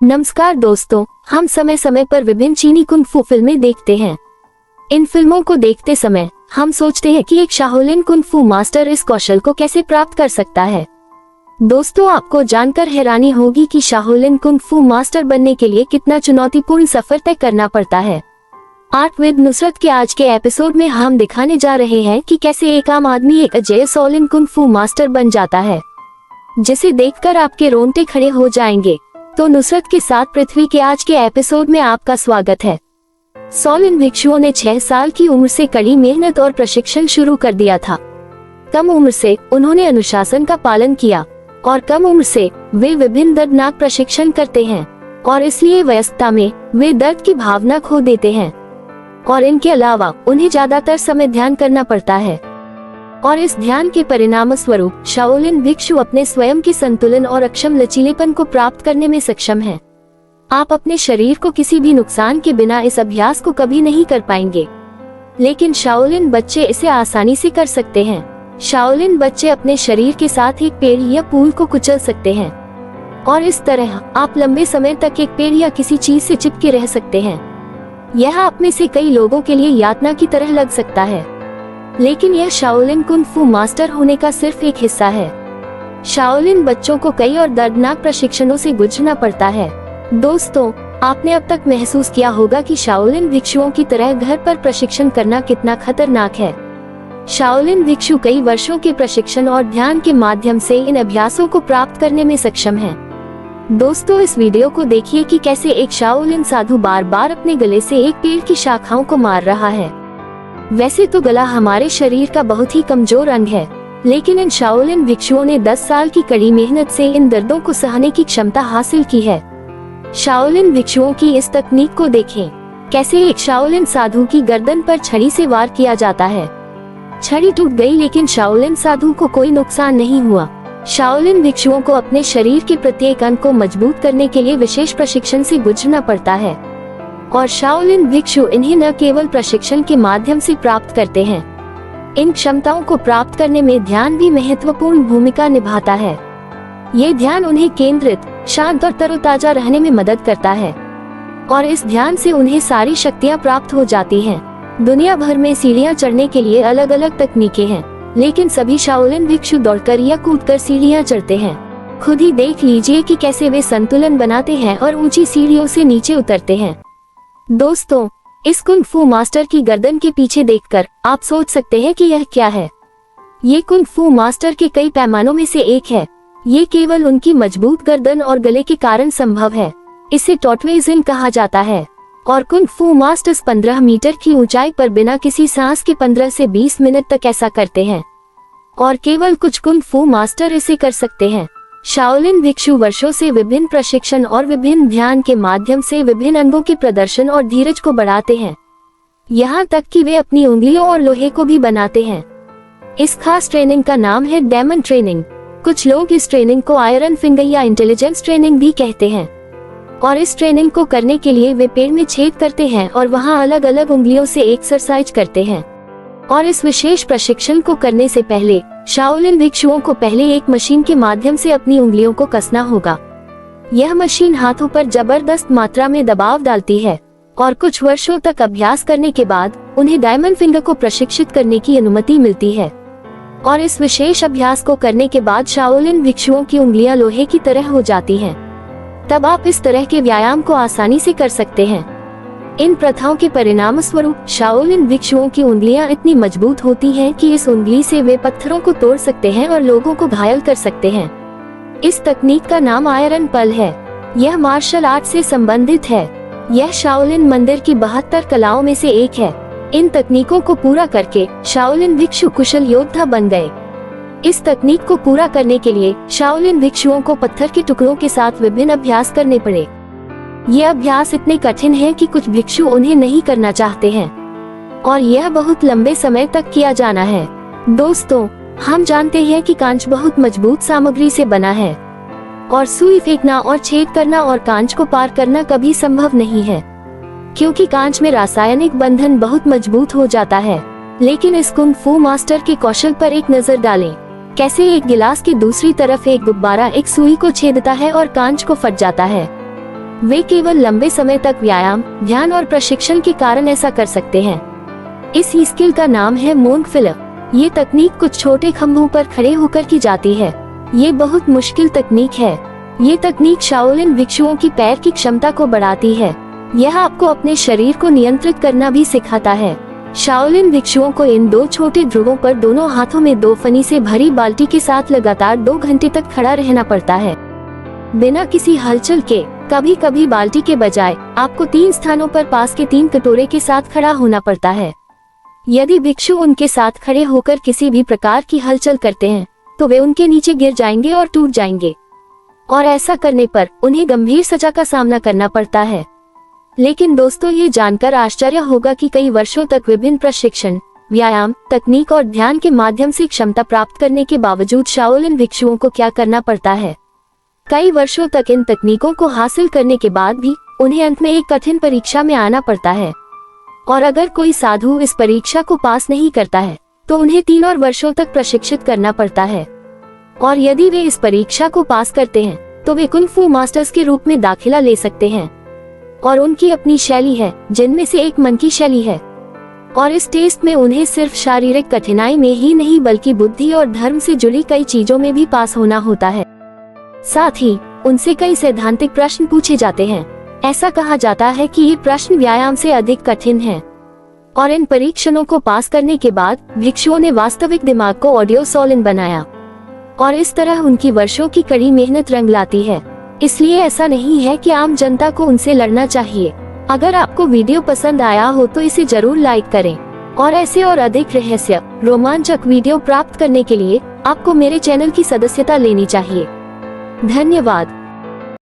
नमस्कार दोस्तों, हम समय समय पर विभिन्न चीनी कुंग फू फिल्में देखते हैं। इन फिल्मों को देखते समय हम सोचते हैं कि एक शाओलिन कुंग फू मास्टर इस कौशल को कैसे प्राप्त कर सकता है। दोस्तों, आपको जानकर हैरानी होगी कि शाओलिन कुंग फू मास्टर बनने के लिए कितना चुनौतीपूर्ण सफर तय करना पड़ता है। आर्ट विद नुसरत के आज के एपिसोड में हम दिखाने जा रहे हैं कि कैसे एक आम आदमी एक अजय शाओलिन कुंग फू मास्टर बन जाता है, जिसे देखकर आपके रोंगटे खड़े हो जाएंगे। तो नुसरत के साथ पृथ्वी के आज के एपिसोड में आपका स्वागत है। शाओलिन भिक्षुओं ने 6 साल की उम्र से कड़ी मेहनत और प्रशिक्षण शुरू कर दिया था। कम उम्र से उन्होंने अनुशासन का पालन किया और कम उम्र से वे विभिन्न दर्दनाक प्रशिक्षण करते हैं और इसलिए वयस्कता में वे दर्द की भावना खो देते हैं और इनके अलावा उन्हें ज्यादातर समय ध्यान करना पड़ता है और इस ध्यान के परिणाम स्वरूप शाओलिन भिक्षु अपने स्वयं के संतुलन और अक्षम लचीलेपन को प्राप्त करने में सक्षम हैं। आप अपने शरीर को किसी भी नुकसान के बिना इस अभ्यास को कभी नहीं कर पाएंगे, लेकिन शाओलिन बच्चे इसे आसानी से कर सकते हैं। शाओलिन बच्चे अपने शरीर के साथ एक पेड़ या पुल को कुचल सकते हैं और इस तरह आप लंबे समय तक एक पेड़ या किसी चीज से चिपके रह सकते हैं। यह आप में से कई लोगों के लिए यातना की तरह लग सकता है, लेकिन यह शाओलिन कुंग फू मास्टर होने का सिर्फ एक हिस्सा है। शाओलिन बच्चों को कई और दर्दनाक प्रशिक्षणों से गुजरना पड़ता है। दोस्तों, आपने अब तक महसूस किया होगा कि शाओलिन भिक्षुओं की तरह घर पर प्रशिक्षण करना कितना खतरनाक है। शाओलिन भिक्षु कई वर्षों के प्रशिक्षण और ध्यान के माध्यम से इन अभ्यासों को प्राप्त करने में सक्षम हैं। दोस्तों, इस वीडियो को देखिए कि कैसे एक शाओलिन साधु बार बार अपने गले से एक पेड़ की शाखाओं को मार रहा है। वैसे तो गला हमारे शरीर का बहुत ही कमजोर अंग है, लेकिन इन शाओलिन भिक्षुओं ने 10 साल की कड़ी मेहनत से इन दर्दों को सहने की क्षमता हासिल की है। शाओलिन भिक्षुओं की इस तकनीक को देखें, कैसे एक शाओलिन साधु की गर्दन पर छड़ी से वार किया जाता है। छड़ी टूट गई, लेकिन शाओलिन साधु को कोई नुकसान नहीं हुआ। शाओलिन भिक्षुओं को अपने शरीर के प्रत्येक अंग को मजबूत करने के लिए विशेष प्रशिक्षण से गुजरना पड़ता है और शाओलिन भिक्षु इन्हें न केवल प्रशिक्षण के माध्यम से प्राप्त करते हैं, इन क्षमताओं को प्राप्त करने में ध्यान भी महत्वपूर्ण भूमिका निभाता है। ये ध्यान उन्हें केंद्रित, शांत और तरोताजा रहने में मदद करता है और इस ध्यान से उन्हें सारी शक्तियां प्राप्त हो जाती हैं। दुनिया भर में सीढ़ियां चढ़ने के लिए अलग अलग तकनीकें हैं, लेकिन सभी शाओलिन भिक्षु दौड़कर या कूदकर सीढ़ियां चढ़ते हैं। खुद ही देख लीजिए कि कैसे वे संतुलन बनाते हैं और ऊंची सीढ़ियों से नीचे उतरते हैं। दोस्तों, इस कुंग फू मास्टर की गर्दन के पीछे देखकर आप सोच सकते हैं कि यह क्या है। ये कुंग फू मास्टर के कई पैमानों में से एक है। ये केवल उनकी मजबूत गर्दन और गले के कारण संभव है। इसे टॉटवेजिन कहा जाता है और कुंग फू मास्टर्स 15 मीटर की ऊंचाई पर बिना किसी सांस के 15 से 20 मिनट तक ऐसा करते हैं और केवल कुछ कुंग फू मास्टर इसे कर सकते हैं। शाओलिन भिक्षु वर्षों से विभिन्न प्रशिक्षण और विभिन्न ध्यान के माध्यम से विभिन्न अंगों के प्रदर्शन और धीरज को बढ़ाते हैं, यहाँ तक कि वे अपनी उंगलियों और लोहे को भी बनाते हैं। इस खास ट्रेनिंग का नाम है डायमंड ट्रेनिंग। कुछ लोग इस ट्रेनिंग को आयरन फिंगर या इंटेलिजेंस ट्रेनिंग भी कहते हैं और इस ट्रेनिंग को करने के लिए वे पेड़ में छेद करते हैं और वहाँ अलग अलग उंगलियों से एक्सरसाइज करते हैं। और इस विशेष प्रशिक्षण को करने से पहले शाओलिन भिक्षुओं को पहले एक मशीन के माध्यम से अपनी उंगलियों को कसना होगा। यह मशीन हाथों पर जबरदस्त मात्रा में दबाव डालती है और कुछ वर्षों तक अभ्यास करने के बाद उन्हें डायमंड फिंगर को प्रशिक्षित करने की अनुमति मिलती है और इस विशेष अभ्यास को करने के बाद शाओलिन भिक्षुओं की उंगलियां लोहे की तरह हो जाती हैं। तब आप इस तरह के व्यायाम को आसानी से कर सकते हैं। इन प्रथाओं के परिणाम स्वरूप शाओलिन भिक्षुओं की उंगलियां इतनी मजबूत होती हैं कि इस उंगली से वे पत्थरों को तोड़ सकते हैं और लोगों को घायल कर सकते हैं। इस तकनीक का नाम आयरन पल है। यह मार्शल आर्ट से संबंधित है। यह शाओलिन मंदिर की 72 कलाओं में से एक है। इन तकनीकों को पूरा करके शाओलिन भिक्षु कुशल योद्धा बन गए। इस तकनीक को पूरा करने के लिए शाओलिन भिक्षुओं को पत्थर के टुकड़ों के साथ विभिन्न अभ्यास करने पड़े। ये अभ्यास इतने कठिन हैं कि कुछ भिक्षु उन्हें नहीं करना चाहते हैं और यह बहुत लंबे समय तक किया जाना है। दोस्तों, हम जानते हैं कि कांच बहुत मजबूत सामग्री से बना है और सुई फेंकना और छेद करना और कांच को पार करना कभी संभव नहीं है, क्योंकि कांच में रासायनिक बंधन बहुत मजबूत हो जाता है। लेकिन इस कुंग फू मास्टर के कौशल पर एक नजर डालें, कैसे एक गिलास की दूसरी तरफ एक गुब्बारा एक सुई को छेदता है और कांच को फट जाता है। वे केवल लंबे समय तक व्यायाम, ध्यान और प्रशिक्षण के कारण ऐसा कर सकते हैं। इस स्किल का नाम है मूंग फिलअप। ये तकनीक कुछ छोटे खंभों पर खड़े होकर की जाती है। ये बहुत मुश्किल तकनीक है। ये तकनीक शाओलिन भिक्षुओं की पैर की क्षमता को बढ़ाती है। यह आपको अपने शरीर को नियंत्रित करना भी सिखाता है। शाओलिन भिक्षुओं को इन 2 छोटे ध्रुवों पर दोनों हाथों में 2 फनी से भरी बाल्टी के साथ लगातार 2 घंटे तक खड़ा रहना पड़ता है, बिना किसी हलचल के। कभी कभी बाल्टी के बजाय आपको 3 स्थानों पर पास के 3 कटोरे के साथ खड़ा होना पड़ता है। यदि भिक्षु उनके साथ खड़े होकर किसी भी प्रकार की हलचल करते हैं तो वे उनके नीचे गिर जाएंगे और टूट जाएंगे, और ऐसा करने पर उन्हें गंभीर सजा का सामना करना पड़ता है। लेकिन दोस्तों, ये जानकर आश्चर्य होगा कि कई वर्षों तक विभिन्न प्रशिक्षण, व्यायाम, तकनीक और ध्यान के माध्यम से क्षमता प्राप्त करने के बावजूद शाओलिन भिक्षुओं को क्या करना पड़ता है। कई वर्षों तक इन तकनीकों को हासिल करने के बाद भी उन्हें अंत में एक कठिन परीक्षा में आना पड़ता है, और अगर कोई साधु इस परीक्षा को पास नहीं करता है तो उन्हें 3 और वर्षों तक प्रशिक्षित करना पड़ता है। और यदि वे इस परीक्षा को पास करते हैं तो वे कुंग फू मास्टर्स के रूप में दाखिला ले सकते हैं, और उनकी अपनी शैली है, जिनमें से एक मन की शैली है। और इस टेस्ट में उन्हें सिर्फ शारीरिक कठिनाई में ही नहीं बल्कि बुद्धि और धर्म से जुड़ी कई चीजों में भी पास होना होता है। साथ ही उनसे कई सैद्धांतिक प्रश्न पूछे जाते हैं। ऐसा कहा जाता है कि ये प्रश्न व्यायाम से अधिक कठिन हैं, और इन परीक्षणों को पास करने के बाद भिक्षुओं ने वास्तविक दिमाग को ऑडियो सोलिन बनाया, और इस तरह उनकी वर्षों की कड़ी मेहनत रंग लाती है। इसलिए ऐसा नहीं है कि आम जनता को उनसे लड़ना चाहिए। अगर आपको वीडियो पसंद आया हो तो इसे जरूर लाइक करें, और ऐसे और अधिक रहस्य रोमांचक वीडियो प्राप्त करने के लिए आपको मेरे चैनल की सदस्यता लेनी चाहिए। धन्यवाद।